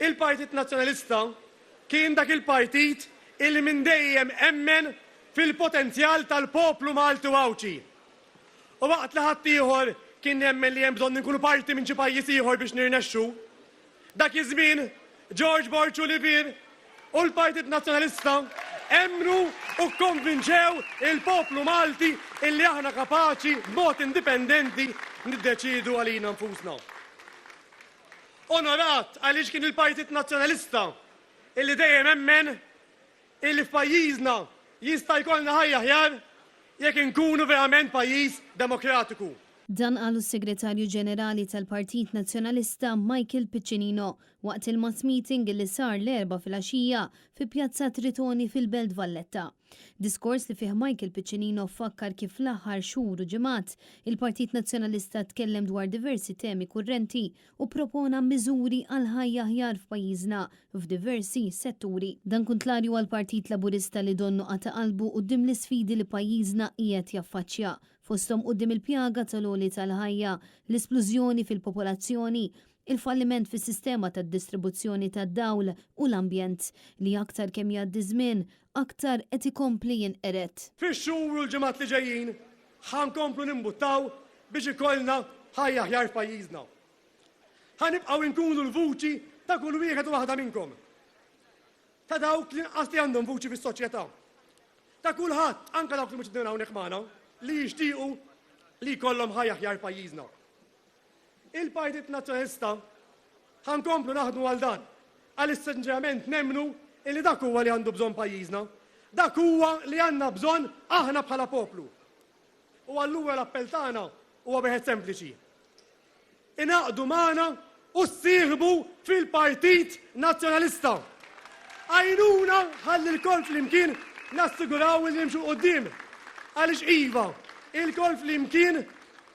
Il-Partit Nazzjonalista kien dak il-partit illi minn dejjem emmen fil-potenzjal tal-poplu Malti u Awċi. U waqt li ħadd ieħor kien jemmen li hemm bżonn inkunu parti minn xi pajjiż ieħor biex nirnexxu, dak iż-żmien George Borch u Livier u l-Partit Nazzjonalista emmnu u konvinċew il-poplu Malti illi aħna kapaċi b'mod indipendenti niddeċiedu għalina nfusna. Onorat għaliex kien il-Partit Nazzjonalista illi dejjem emmen illi f'pajjiżna jista' jkollna ħajja aħjar jekk inkunu verament pajjiż demokratiku. Dan qalu s-Segretarju Ġenerali tal-Partit Nazzjonalista Michael Piccinino waqt il-mass meeting li sar l-4 fil-għaxija fi Pjazza Tritoni fil-Belt Valletta. Diskors li fih Michael Piccinino fakkar kif l-aħħar xhur u ġimgħat il-Partit Nazzjonalista tkellem dwar diversi temi kurrenti u propona miżuri għal ħajja aħjar f'pajjiżna f'diversi setturi. Dan kuntlarju għall-Partit Laburista li donnu qata' qalbu quddiem l-isfidi li pajjiżna qiegħed jaffaċċja fosthom quddiem il-pjaga tal-għoli tal-ħajja, l-esplużjoni fil-popolazzjoni, il-falliment fis-sistema tad-distribuzzjoni tad-dawl u l-ambjent li aktar kemm jgħaddi żmien aktar qed ikompli jinqered. Fix-xhur u l-ġimgħat li ġejjin ħankomplu nimbuttaw biex ikollna ħajja aħjar f'pajjiżna. Ħanibqgħu nkunu l-vuċi ta' kull wieħed u waħda minnkom. Ta' dawk li inqas li għandhom vuċi fis-soċjetà. Ta' kulħadd, anke dawk li mhux qegħdin hawnhekk magħna, li jixtiequ li jkollhom ħajja aħjar pajjiżna. Il-Partit Nazzjonalista ħankomplu naħdmu għal dan, għaliex sinċerament nemmnu illi dak huwa li għandu bżonn pajjiżna, dak huwa li għandna bżonn aħna bħala poplu. U allura l-appell tagħna huwa wieħed sempliċi. Inaqdu magħna u ssieħbu fil-Partit Nazzjonalista. Għajnuna ħalli l-kol flimkien nassiguraw li nimxu quddiem. Għaliex iva, il-kol flimkien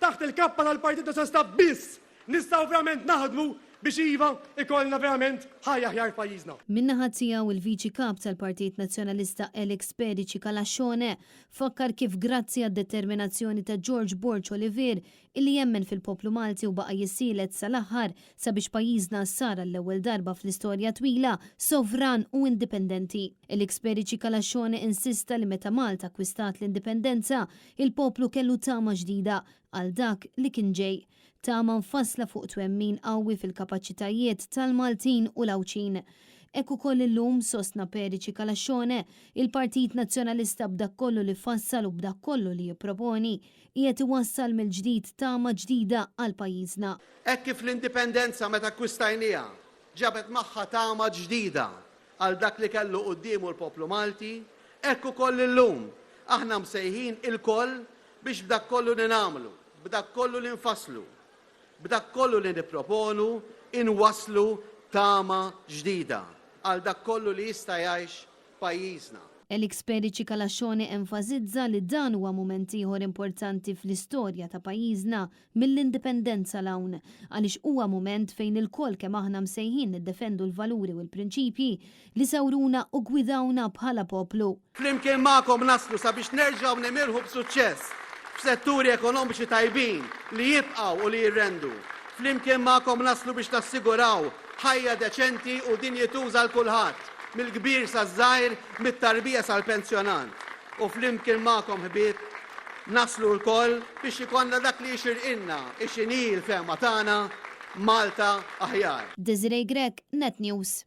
taħt il-kappa tal-Partit Nazzjonalista biss nistgħu verament naħdmu biex iva ikollna verament ħajja aħjar pajjiżna. Min-naħa tiegħu il-Viċi Kap tal-Partit Nazzjonalista Alex Perici Kalaxxone fakkar kif grazzi għad-determinazzjoni ta' George Borch u Livier illi jemmen fil-poplu Malti u baqa' jissielet sal-aħħar sabiex pajjiżna sar l-ewwel darba fl-istorja twila sovran u indipendenti. Alex Perici Kalaxxone insista li meta Malta akkwistat l-indipendenza, il-poplu kellu tama ġdida għal dak li kien ġej. Tama nfassla fuq twemmin qawwi fil-kapaċitajiet tal-Maltin u l-Awċin. Ekku koll illum sostna Perici Kalaxxone, il-Partit Nazzjonalista b'dak kollu li fassal u b'dak kollu li jipproponi qiegħed iwassal mill-ġdid tama ġdida għal pajjiżna. Hekk kif l-indipendenza meta akkwistajniha ġabet magħha tama ġdida għal dak li kellu qudiemu l-poplu Malti, hekk ukoll illum aħna msejħin il-koll biex b'dak kollu li nagħmlu, b'dak kollu li nfasslu, b'dak kollu li nipproponu inwasslu tama ġdida għal dak kollu li jista' jgħix pajjiżna. Alex Perici Kalaxxone enfasizza li dan huwa mument ieħor importanti fl-istorja ta' pajjiżna mill-indipendenza l-hawn għaliex huwa mument fejn il-koll kemm aħna msejħin niddefendu l-valuri u l-prinċipji li sawruna u gwidawna bħala poplu. Flimkien magħkom naslu sabiex nerġgħu nimirħu b'suċċess f'setturi ekonomiċi tajbin li jibqgħu u li jirrendu. Flimkien magħkom naslu biex tassiguraw ħajja deċenti u dinjetuża l kulħadd, mill-kbir saż-żgħir, mit-tarbija sal-pensjonant. U flimkien magħkom ħbieb naslu l-koll biex ikollna dak li jxirqilna ix-xinhi l-fehma tagħna Malta aħjar. Desiree Grek, Net News.